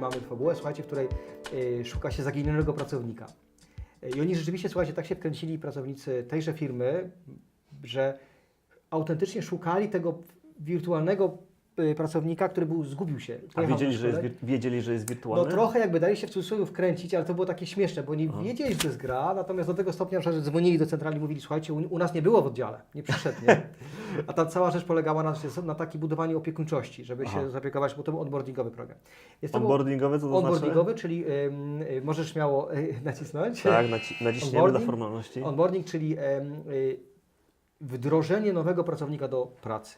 mamy fabułę, słuchajcie, w której szuka się zaginionego pracownika. I oni rzeczywiście, słuchajcie, tak się wkręcili pracownicy tejże firmy, że autentycznie szukali tego wirtualnego pracownika, który zgubił się. A Pojechał wiedzieli, na że szkole. wiedzieli, że jest wirtualny? No trochę jakby dali się w cudzysłowie wkręcić, ale to było takie śmieszne, bo nie wiedzieli, że to jest gra, natomiast do tego stopnia, że dzwonili do centrali i mówili, słuchajcie, u nas nie było w oddziale, nie przyszedł, nie? A ta cała rzecz polegała na takim budowaniu opiekuńczości, żeby się zaopiekować, bo to był onboardingowy program. Onboardingowy, co to znaczy? Onboardingowy, czyli możesz śmiało nacisnąć. Tak, naciśniemy dla formalności. Onboarding, czyli wdrożenie nowego pracownika do pracy.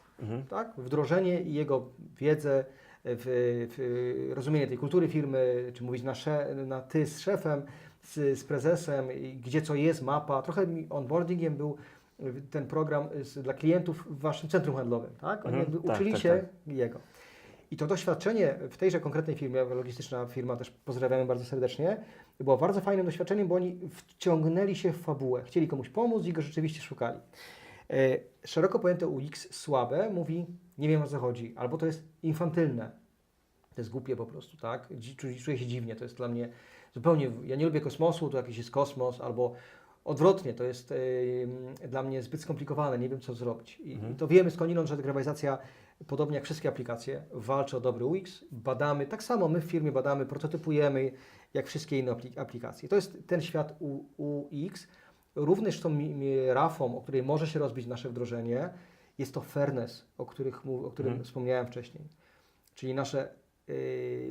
Tak? Wdrożenie i jego wiedzę, w rozumienie tej kultury firmy, czy mówić na ty z szefem, z prezesem, gdzie co jest, mapa. Trochę onboardingiem był ten program dla klientów w waszym centrum handlowym. Tak? Oni jakby uczyli się jego. I to doświadczenie w tejże konkretnej firmie, logistyczna firma, też pozdrawiamy bardzo serdecznie, było bardzo fajnym doświadczeniem, bo oni wciągnęli się w fabułę, chcieli komuś pomóc i go rzeczywiście szukali. Szeroko pojęte UX słabe mówi, nie wiem o co chodzi, albo to jest infantylne, to jest głupie po prostu, tak? Czuję się dziwnie, to jest dla mnie zupełnie, ja nie lubię kosmosu, to jakiś jest kosmos, albo odwrotnie, to jest dla mnie zbyt skomplikowane, nie wiem co zrobić. I to wiemy skądinąd, że grywalizacja, podobnie jak wszystkie aplikacje, walczy o dobry UX, badamy, tak samo my w firmie badamy, prototypujemy, jak wszystkie inne aplikacje. To jest ten świat UX, również tą rafą, o której może się rozbić nasze wdrożenie, jest to fairness, o którym wspomniałem wcześniej. Czyli nasze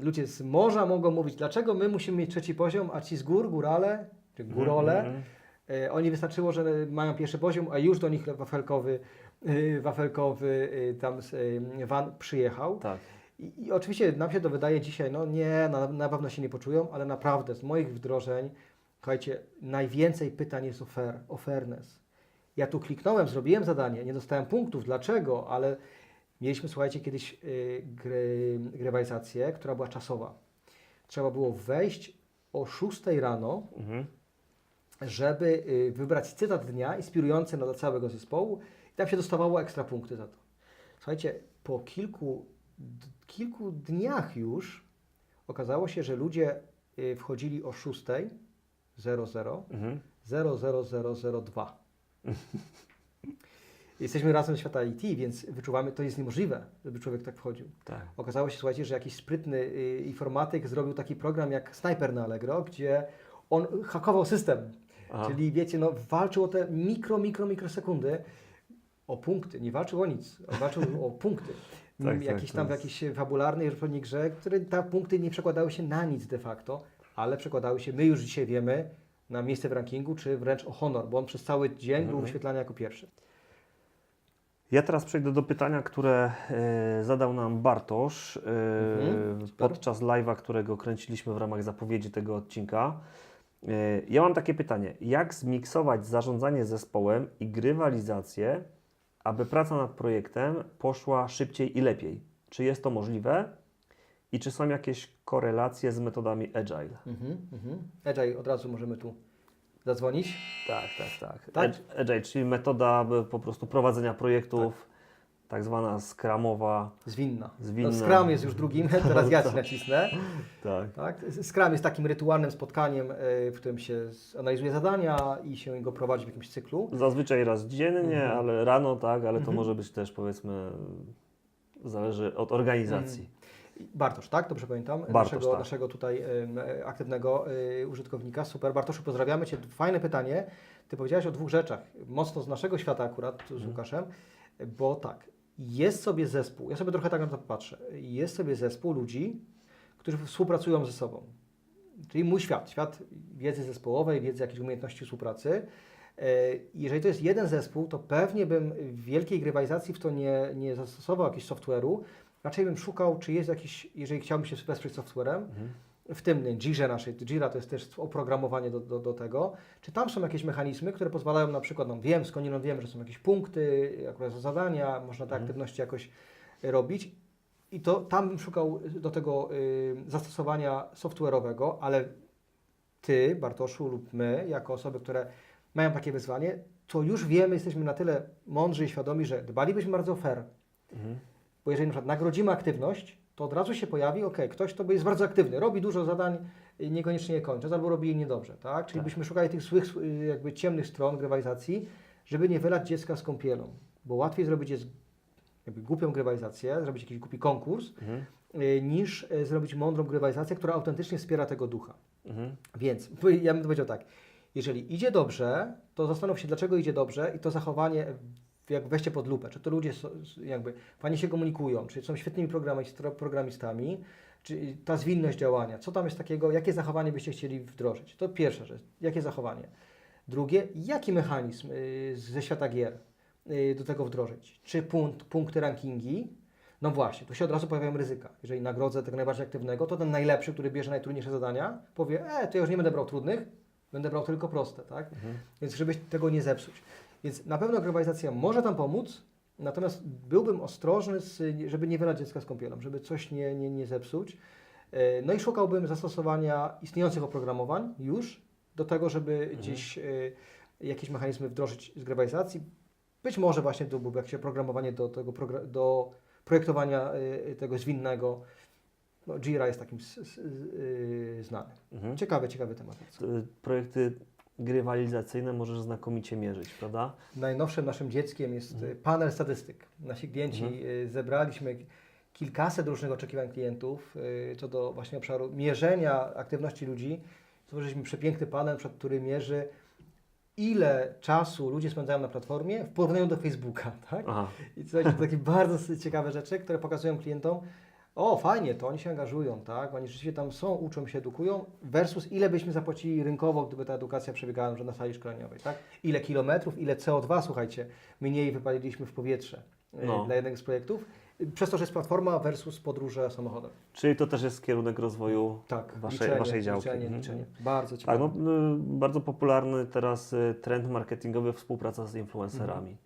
ludzie z morza mogą mówić, dlaczego my musimy mieć trzeci poziom, a ci z gór, górale, czy górole, oni wystarczyło, że mają pierwszy poziom, a już do nich wafelkowy tam van przyjechał. Tak. I oczywiście nam się to wydaje dzisiaj, no nie, na pewno się nie poczują, ale naprawdę z moich wdrożeń, słuchajcie, najwięcej pytań jest o fairness. Ja tu kliknąłem, zrobiłem zadanie, nie dostałem punktów, dlaczego, ale mieliśmy, słuchajcie, kiedyś grywalizację, która była czasowa. Trzeba było wejść o 6 rano, żeby wybrać cytat dnia inspirujący dla całego zespołu i tam się dostawało ekstra punkty za to. Słuchajcie, po kilku dniach już okazało się, że ludzie wchodzili o 6:00, 00002. Jesteśmy razem w świata IT, więc wyczuwamy, to jest niemożliwe, żeby człowiek tak wchodził. Tak. Okazało się, słuchajcie, że jakiś sprytny informatyk zrobił taki program jak Sniper na Allegro, gdzie on hakował system. Czyli wiecie, no walczył o te mikrosekundy, o punkty, nie walczył o nic, walczył o punkty. W jakiejś fabularnej zupełnie grze, które te punkty nie przekładały się na nic de facto, ale przekładały się, my już dzisiaj wiemy, na miejsce w rankingu, czy wręcz o honor, bo on przez cały dzień był wyświetlany jako pierwszy. Ja teraz przejdę do pytania, które zadał nam Bartosz podczas live'a, którego kręciliśmy w ramach zapowiedzi tego odcinka. Ja mam takie pytanie. Jak zmiksować zarządzanie zespołem i grywalizację, aby praca nad projektem poszła szybciej i lepiej? Czy jest to możliwe? I czy są jakieś korelacje z metodami Agile? Agile, od razu możemy tu zadzwonić. Tak. Agile, czyli metoda po prostu prowadzenia projektów, tak zwana scrumowa. Zwinna. No, Scrum jest już drugim, teraz ja ci nacisnę. Tak. Scrum jest takim rytualnym spotkaniem, w którym się analizuje zadania i się go prowadzi w jakimś cyklu. Zazwyczaj raz dziennie, ale rano, ale to może być też, powiedzmy, zależy od organizacji. Bartosz, tak? Dobrze pamiętam? Naszego tutaj aktywnego użytkownika. Super. Bartoszu, pozdrawiamy Cię. Fajne pytanie. Ty powiedziałeś o dwóch rzeczach. Mocno z naszego świata akurat, z Łukaszem, bo tak, jest sobie zespół, ja sobie trochę tak na to patrzę, jest sobie zespół ludzi, którzy współpracują ze sobą. Czyli mój świat wiedzy zespołowej, wiedzy jakiejś umiejętności współpracy. Jeżeli to jest jeden zespół, to pewnie bym w wielkiej grywalizacji w to nie zastosował jakiegoś software'u, raczej bym szukał, czy jest jakiś, jeżeli chciałbym się wesprzeć software'em, w tym Jirze naszej, Jira to jest też oprogramowanie do tego, czy tam są jakieś mechanizmy, które pozwalają na przykład, skądinąd wiem, że są jakieś punkty, akurat zadania, można te aktywności jakoś robić i to tam bym szukał do tego zastosowania software'owego, ale Ty, Bartoszu, lub my, jako osoby, które mają takie wyzwanie, to już wiemy, jesteśmy na tyle mądrzy i świadomi, że dbalibyśmy bardzo o fair. Bo jeżeli na przykład nagrodzimy aktywność, to od razu się pojawi, ktoś, kto jest bardzo aktywny, robi dużo zadań, niekoniecznie je kończąc, albo robi je niedobrze, tak? Czyli byśmy szukali tych złych, jakby ciemnych stron grywalizacji, żeby nie wylać dziecka z kąpielą, bo łatwiej zrobić jest jakby głupią grywalizację, zrobić jakiś głupi konkurs, niż zrobić mądrą grywalizację, która autentycznie wspiera tego ducha. Więc ja bym powiedział tak, jeżeli idzie dobrze, to zastanów się, dlaczego idzie dobrze i to zachowanie jak weźcie pod lupę, czy to ludzie jakby fajnie się komunikują, czy są świetnymi programistami, czy ta zwinność działania, co tam jest takiego, jakie zachowanie byście chcieli wdrożyć. To pierwsza rzecz, jakie zachowanie. Drugie, jaki mechanizm ze świata gier do tego wdrożyć. Czy punkty, rankingi? No właśnie, tu się od razu pojawiają ryzyka. Jeżeli nagrodzę tego najbardziej aktywnego, to ten najlepszy, który bierze najtrudniejsze zadania, powie, to ja już nie będę brał trudnych, będę brał tylko proste, tak? Więc żebyś tego nie zepsuć. Więc na pewno grywalizacja może tam pomóc, natomiast byłbym ostrożny, żeby nie wylać dziecka z kąpielą, żeby coś nie zepsuć. No i szukałbym zastosowania istniejących oprogramowań już do tego, żeby gdzieś jakieś mechanizmy wdrożyć z grywalizacji. Być może właśnie to byłoby jakieś oprogramowanie do projektowania tego zwinnego. No, Jira jest takim znanym. Ciekawy temat. Projekty grywalizacyjne możesz znakomicie mierzyć, prawda? Najnowszym naszym dzieckiem jest panel statystyk. Nasi klienci zebraliśmy kilkaset różnych oczekiwań klientów co do właśnie obszaru mierzenia aktywności ludzi. Stworzyliśmy przepiękny panel, który mierzy, ile czasu ludzie spędzają na platformie w porównaniu do Facebooka, tak? I słuchajcie, to takie bardzo ciekawe rzeczy, które pokazują klientom, fajnie, to oni się angażują, tak? Oni rzeczywiście tam są, uczą się, edukują, versus ile byśmy zapłacili rynkowo, gdyby ta edukacja przebiegała na sali szkoleniowej, tak? Ile kilometrów, ile CO2, słuchajcie, mniej wypaliliśmy w powietrze dla jednego z projektów, przez to, że jest platforma versus podróże samochodem. Czyli to też jest kierunek rozwoju waszej działki. Liczenie. Bardzo ciekawe. Tak, bardzo popularny teraz trend marketingowy, współpraca z influencerami.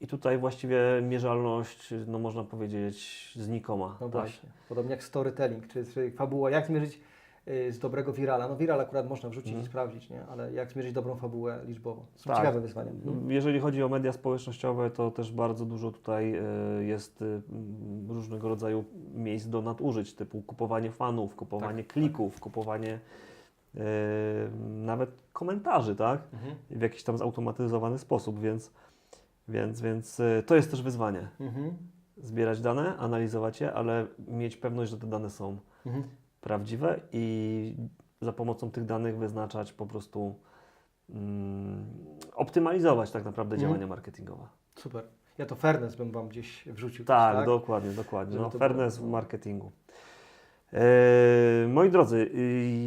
I tutaj właściwie mierzalność, można powiedzieć, znikoma. No tak? właśnie. Podobnie jak storytelling, czy fabuła. Jak zmierzyć z dobrego wirala? No viral akurat można wrzucić i sprawdzić, nie? Ale jak zmierzyć dobrą fabułę liczbowo? Są ciekawe wyzwania. Jeżeli chodzi o media społecznościowe, to też bardzo dużo tutaj jest różnego rodzaju miejsc do nadużyć, typu kupowanie fanów, kupowanie klików, kupowanie nawet komentarzy, tak? W jakiś tam zautomatyzowany sposób, więc to jest też wyzwanie. Zbierać dane, analizować je, ale mieć pewność, że te dane są prawdziwe i za pomocą tych danych wyznaczać po prostu, optymalizować tak naprawdę działania marketingowe. Super. Ja to fairness bym Wam gdzieś wrzucił. Tak, dokładnie. No, fairness w marketingu. Moi drodzy,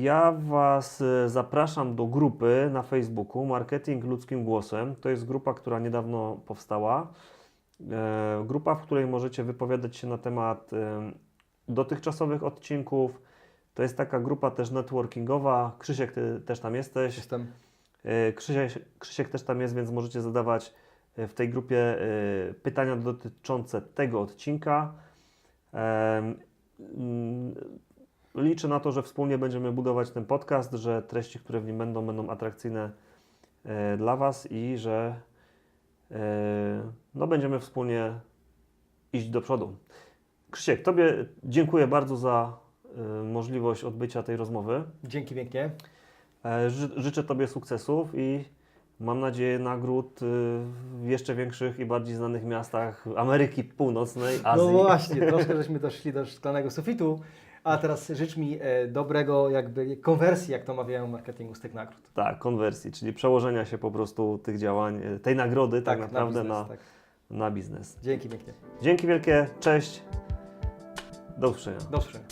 ja Was zapraszam do grupy na Facebooku Marketing Ludzkim Głosem. To jest grupa, która niedawno powstała. Grupa, w której możecie wypowiadać się na temat dotychczasowych odcinków. To jest taka grupa też networkingowa. Krzysiek, Ty też tam jesteś. Jestem. Krzysiek też tam jest, więc możecie zadawać w tej grupie pytania dotyczące tego odcinka. Liczę na to, że wspólnie będziemy budować ten podcast, że treści, które w nim będą atrakcyjne dla Was i że będziemy wspólnie iść do przodu. Krzysiek, Tobie dziękuję bardzo za możliwość odbycia tej rozmowy. Dzięki pięknie. Życzę Tobie sukcesów i mam nadzieję nagród w jeszcze większych i bardziej znanych miastach Ameryki Północnej, Azji. No właśnie, troszkę żeśmy doszli do szklanego sufitu, a teraz życz mi dobrego jakby konwersji, jak to mawiają w marketingu, z tych nagród. Tak, konwersji, czyli przełożenia się po prostu tych działań, tej nagrody tak naprawdę na biznes. Dzięki pięknie. Dzięki wielkie, cześć, do usłyszenia. Do usłyszenia.